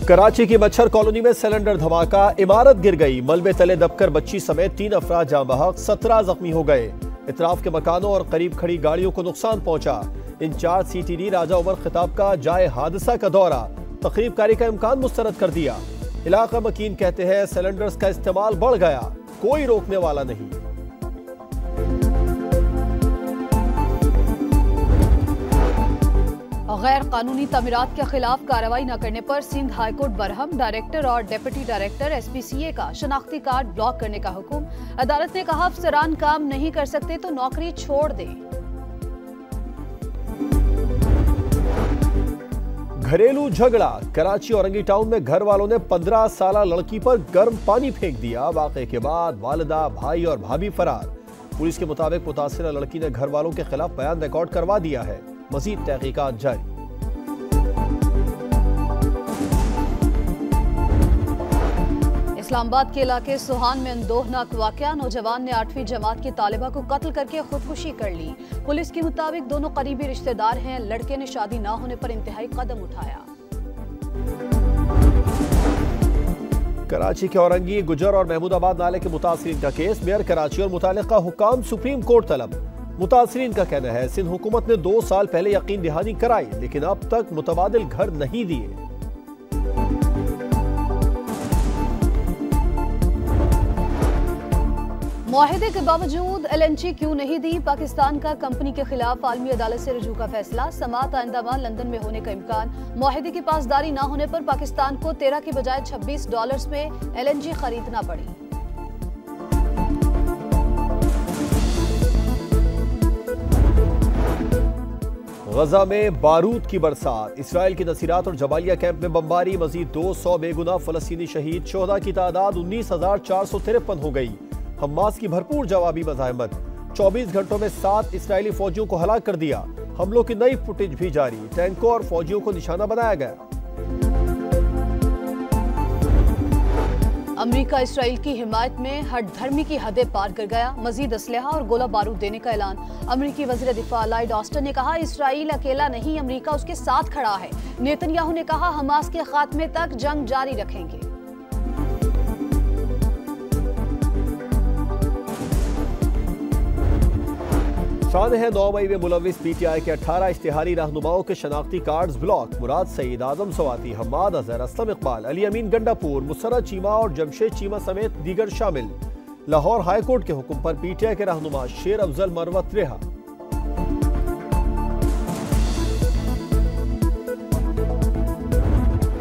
कराची की मच्छर कॉलोनी में सिलेंडर धमाका, इमारत गिर गई, मलबे तले दबकर बच्ची समेत 3 अफराद जाँ बहक, 17 जख्मी हो गए। इतराफ के मकानों और करीब खड़ी गाड़ियों को नुकसान पहुंचा। इंचार्ज CTD राजा उमर खिताब का जाए हादसा का दौरा, तकरीब कारी का इम्कान मुस्तरद कर दिया। इलाका मकीन कहते हैं सिलेंडर्स का इस्तेमाल बढ़ गया, कोई रोकने वाला नहीं। गैर कानूनी तमीरात के खिलाफ कार्रवाई न करने पर सिंध हाईकोर्ट बरहम, डायरेक्टर और डिप्टी डायरेक्टर SPCA का शनाख्ती कार्ड ब्लॉक करने का हुक्म। अदालत ने कहा अफसरान काम नहीं कर सकते तो नौकरी छोड़ दें। घरेलू झगड़ा, कराची औरंगी टाउन में घर वालों ने 15 साला लड़की पर गर्म पानी फेंक दिया। वाकये के बाद वालिदा, भाई और भाभी फरार। पुलिस के मुताबिक मुतासिरा लड़की ने घर वालों के खिलाफ बयान रिकॉर्ड करवा दिया है। मजीद तहकीकात जारी। इस्लामाबाद के इलाके सुहान में अंदोहनाक वाकया, नौजवान ने 8वीं जमात की तालिबा को कत्ल करके खुदकुशी कर ली। पुलिस के मुताबिक दोनों करीबी रिश्तेदार हैं। लड़के ने शादी न होने पर इंतहाई कदम उठाया। कराची के औरंगी, गुजर और महमूदाबाद नाले के मुतासरीन का केस, मेयर कराची और मुतालिका हुकाम सुप्रीम कोर्ट तलब। मुतासरीन का कहना है सिंध हुकूमत ने 2 साल पहले यकीन दहानी कराई, लेकिन अब तक मुतबादिल घर नहीं दिए। मुआहिदे के बावजूद LNG क्यों नहीं दी? पाकिस्तान का कंपनी के खिलाफ आलमी अदालत से रुजू का फैसला। समाअत आइंदा माह लंदन में होने का इम्कान। मुआहिदे की पासदारी न होने पर पाकिस्तान को 13 की बजाय $26 में LNG खरीदना पड़ी। गजा में बारूद की बरसात, इसराइल की नसीरात और जबालिया कैंप में बमबारी, मजीद 200 बेगुनाह फलस्तीनी शहीद, शोहदा की तादाद 19,453 हो गई। हमास की भरपूर जवाबी मज़ाहमत, 24 घंटों में 7 इसराइली फौजियों को हलाक कर दिया। हमलों की नई फुटेज भी जारी, टैंकों और फौजियों को निशाना बनाया गया। अमेरिका इसराइल की हिमायत में हठधर्मी की हदें पार कर गया। मजीद असलहा और गोला बारूद देने का ऐलान। अमेरिकी वज़ीर दिफा लॉयड ऑस्टिन ने कहा इसराइल अकेला नहीं, अमेरिका उसके साथ खड़ा है। नेतन्याहू ने कहा हमास के खात्मे तक जंग जारी रखेंगे। शान है 9 मई में मुलविस PTI के 18 इश्तिहारी रहनुमाओं के शनाख्ती कार्ड्स ब्लॉक। मुराद सईद, आजम सवाती, हम्माद अजहर, असलम इकबाल, अली अमीन गंडापुर, मुसर्रत चीमा और जमशेद चीमा समेत दीगर शामिल। लाहौर हाईकोर्ट के हुक्म पर PTI के रहनुमा शेर अफजल मरवत रिहा।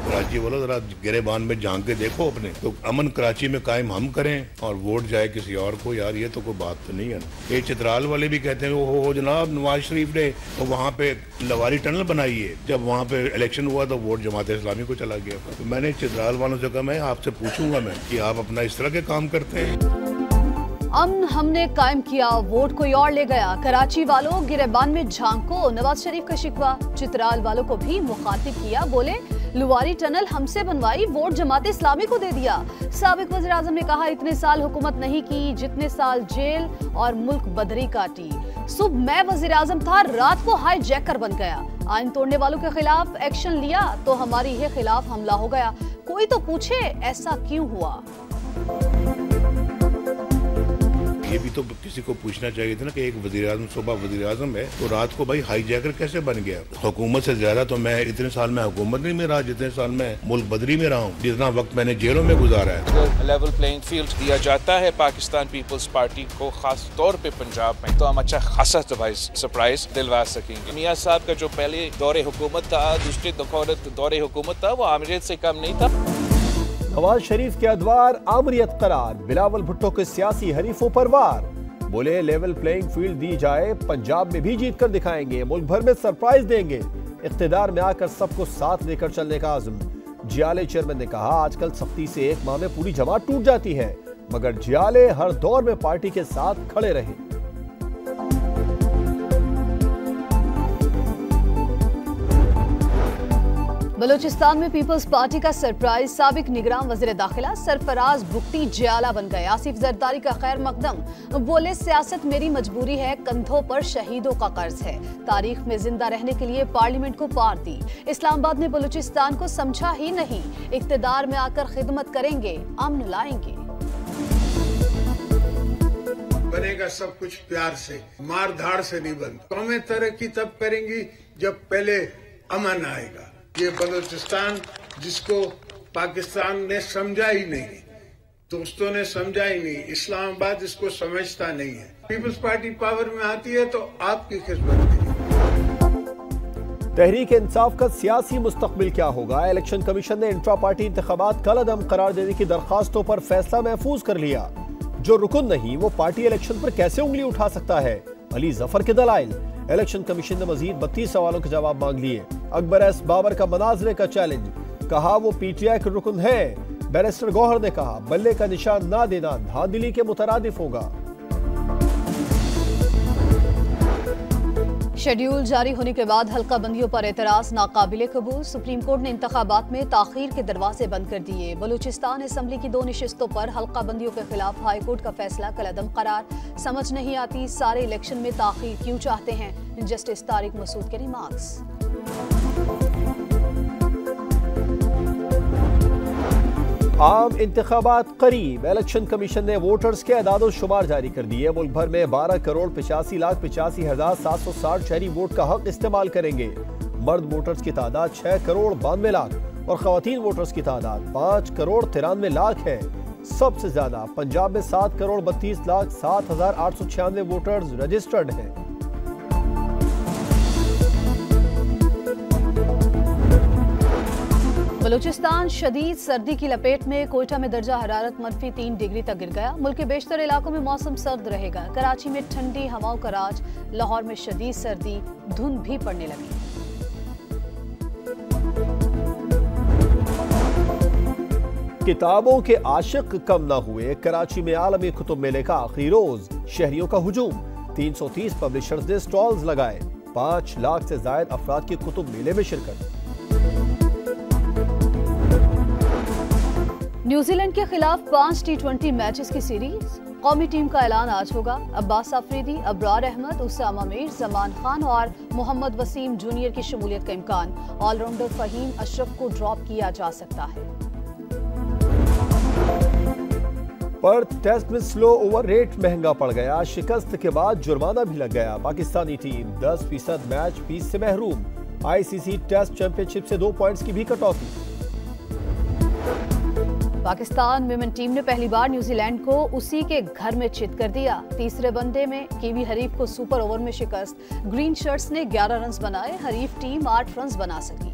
कराची वालों जरा गिरेबान में झांक के देखो अपने, तो अमन कराची में कायम हम करें और वोट जाए किसी और को। यार ये तो कोई बात तो नहीं है। ये चित्राल वाले भी कहते हैं हो जनाब नवाज शरीफ ने तो वहाँ पे लवारी टनल बनाई है, जब वहाँ पे इलेक्शन हुआ तो वोट जमात इस्लामी को चला गया। तो मैंने चित्राल वालों से कहा मैं आपसे पूछूंगा मैं कि आप अपना इस तरह के काम करते हैं। अमन हमने कायम किया, वोट कोई और ले गया। कराची वालों गिरेबान में झांको, नवाज शरीफ का शिकवा। चित्राल वालों को भी मुखातिब किया, बोले लुवारी टनल हमसे बनवाई, वोट जमात इस्लामी को दे दिया। साबिक वज़ीर आज़म ने कहा इतने साल हुकूमत नहीं की जितने साल जेल और मुल्क बदरी काटी। सुबह मैं वज़ीर आज़म था, रात को हाईजैकर बन गया। आइन तोड़ने वालों के खिलाफ एक्शन लिया तो हमारी ही खिलाफ हमला हो गया। कोई तो पूछे ऐसा क्यों हुआ? ये भी तो किसी को पूछना चाहिए था ना कि एक वज़ीर आज़म सुबह वज़ीर आज़म है तो रात को भाई हाईजैकर कैसे बन गया? हुकूमत से ज्यादा तो मैं इतने साल में हुकूमत नहीं में रहा जितने साल में मुल्क बदरी में रहा हूँ, जितना वक्त मैंने जेलों में गुजारा है। लेवल प्लेइंग फील्ड दिया जाता है पाकिस्तान पीपल्स पार्टी को, खास तौर पे पंजाब में, तो हम अच्छा खासा सरप्राइज दिलवा सकेंगे। मियाँ साहब का जो पहले दौरे हुकूमत था, दूसरे दौरे हुकूमत था, वो आमिरियत से कम नहीं था। नवाज शरीफ के अदवार आमरियत करार, बिलावल भुट्टो के सियासी हरीफों पर वार। बोले लेवल प्लेइंग फील्ड दी जाए, पंजाब में भी जीत कर दिखाएंगे, मुल्क भर में सरप्राइज देंगे। इख्तिदार में आकर सबको साथ लेकर चलने का आज़म। जियाले चेयरमैन ने कहा आजकल सख्ती से 1 माह में पूरी जमात टूट जाती है, मगर जियाले हर दौर में पार्टी के साथ खड़े रहे। बलूचिस्तान में पीपल्स पार्टी का सरप्राइज साबिक निगरान वजीर दाखिला सरफराज भुगती जियाला बन गए। आसिफ जरदारी का खैर मकदम, बोले सियासत मेरी मजबूरी है, कंधों पर शहीदों का कर्ज है, तारीख में जिंदा रहने के लिए पार्लियामेंट को पार दी। इस्लामाबाद ने बलूचिस्तान को समझा ही नहीं, इक्तदार में आकर खिदमत करेंगे, अमन लाएंगे। बनेगा सब कुछ प्यार से, मार धाड़ से नहीं बनता। कौमें तरक्की तब करेंगी जब पहले अमन आएगा। ये बलूचिस्तान जिसको पाकिस्तान ने समझा ही नहीं, दोस्तों ने समझा ही नहीं, इस्लामाबाद इसको समझता नहीं है। पीपल्स पार्टी पावर में आती है तो आपकी किस्मत है। तहरीक इंसाफ का सियासी मुस्तकबिल क्या होगा? इलेक्शन कमीशन ने इंट्रा पार्टी इंतखाबात कलअदम करार देने की दरखास्तों पर फैसला महफूज कर लिया। जो रुकन नहीं वो पार्टी इलेक्शन पर कैसे उंगली उठा सकता है? अली जफर के दलाइल। इलेक्शन कमीशन ने मजीद 32 सवालों के जवाब मांग लिए। अकबर एस बाबर का मनाजरे का चैलेंज, कहा वो पीटीआई के रुकन है। बैरिस्टर गौहर ने कहा बल्ले का निशान ना देना धांधली के मुतरादिफ होगा। शेड्यूल जारी होने के बाद हल्का बंदियों पर एतराज नाकाबिले कबूल। सुप्रीम कोर्ट ने इंतखाबात में ताखीर के दरवाजे बंद कर दिए। बलूचिस्तान असम्बली की 2 नशिस्तों पर हल्का बंदियों के खिलाफ हाईकोर्ट का फैसला कलअदम करार। समझ नहीं आती सारे इलेक्शन में ताखीर क्यों चाहते हैं, जस्टिस तारिक मसूद के रिमार्क्स। आम इंतखाबात करीब, इलेक्शन कमीशन ने वोटर्स के अदाद शुमार जारी कर दिए। मुल्क भर में 12,85,85,760 शहरी वोट का हक इस्तेमाल करेंगे। मर्द वोटर्स की तादाद 6,92,00,000 और खवातीन वोटर्स की तादाद 5,93,00,000 है। सबसे ज्यादा पंजाब में 7,32,07,896 वोटर्स रजिस्टर्ड हैं। बलूचिस्तान शदीद सर्दी की लपेट में। कोयटा में दर्जा हरारत -3 डिग्री तक गिर गया। मुल्क के बेशतर इलाकों में मौसम सर्द रहेगा। कराची में ठंडी हवाओं का राज, लाहौर में शदीद सर्दी, धुंध भी पड़ने लगी। किताबों के आशिक कम न हुए। कराची में आलमी कुतुब मेले का आखिरी रोज, शहरियों का हुजूम। 330 पब्लिशर्स ने स्टॉल्स लगाए। 5 लाख से ज्यादा अफराद की कुतुब मेले में शिरकत। न्यूजीलैंड के खिलाफ 5 T20 मैचेस की सीरीज। कौमी टीम का ऐलान आज होगा। अब्बास आफरीदी, अबरार अहमद, उसामा मीर, जमान खान और मोहम्मद वसीम जूनियर की शमूलियत का इम्कान। ऑलराउंडर फहीम अशरफ को ड्रॉप किया जा सकता है। पर्थ टेस्ट में स्लो ओवर रेट महंगा पड़ गया। शिकस्त के बाद जुर्माना भी लग गया। पाकिस्तानी टीम 10% मैच फीस से महरूम। आईसीसी टेस्ट चैंपियनशिप से 2 पॉइंट्स की भी कटौती। पाकिस्तान विमेन टीम ने पहली बार न्यूजीलैंड को उसी के घर में चित कर दिया। तीसरे वनडे में कीवी हरीफ को सुपर ओवर में शिकस्त। ग्रीन शर्ट्स ने 11 रन बनाए, हरीफ टीम 8 रन बना सकी।